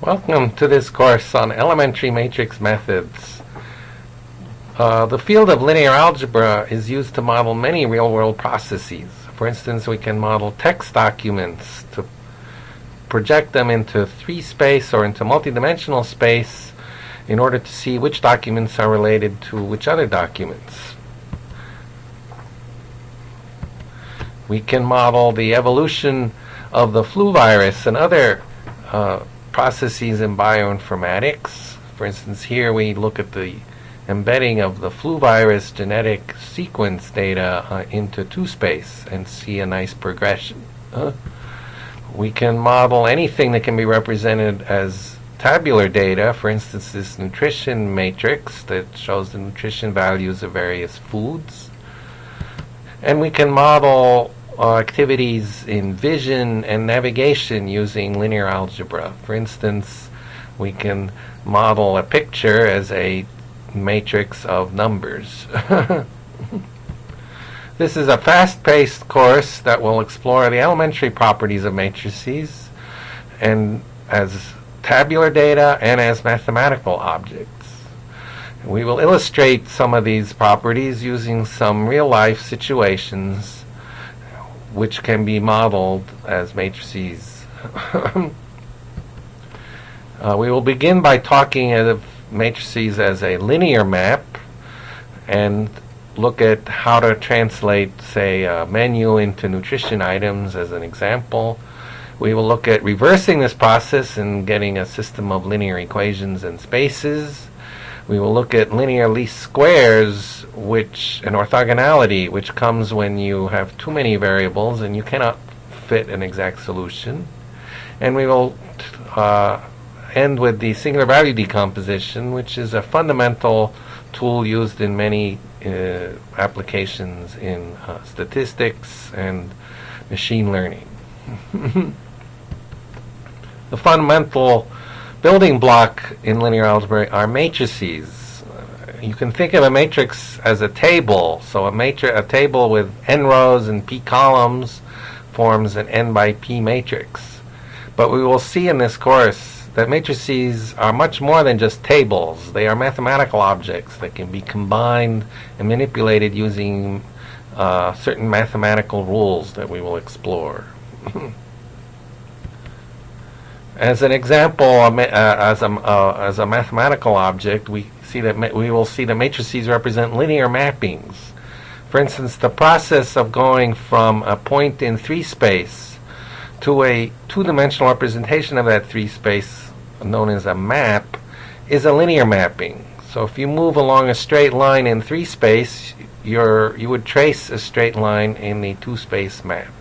Welcome to this course on elementary matrix methods. The field of linear algebra is used to model many real-world processes. For instance, we can model text documents to project them into 3-space or into multidimensional space in order to see which documents are related to which other documents. We can model the evolution of the flu virus and other processes in bioinformatics. For instance, here we look at the embedding of the flu virus genetic sequence data into 2-space and see a nice progression. We can model anything that can be represented as tabular data. For instance, this nutrition matrix that shows the nutrition values of various foods. And we can model activities in vision and navigation using linear algebra. For instance, we can model a picture as a matrix of numbers. This is a fast-paced course that will explore the elementary properties of matrices and as tabular data and as mathematical objects. We will illustrate some of these properties using some real-life situations which can be modeled as matrices. We will begin by talking of matrices as a linear map and look at how to translate, say, a menu into nutrition items as an example. We will look at reversing this process and getting a system of linear equations and spaces. We will look at linear least squares, and orthogonality, which comes when you have too many variables and you cannot fit an exact solution. And we will end with the singular value decomposition, which is a fundamental tool used in many applications in statistics and machine learning. The fundamental building block in linear algebra are matrices. You can think of a matrix as a table. So a table with n rows and p columns forms an n by p matrix. But we will see in this course that matrices are much more than just tables. They are mathematical objects that can be combined and manipulated using certain mathematical rules that we will explore. As an example, as a mathematical object, we will see that matrices represent linear mappings. For instance, the process of going from a point in 3-space to a 2-dimensional representation of that 3-space, known as a map, is a linear mapping. So if you move along a straight line in 3-space, you would trace a straight line in the 2-space map.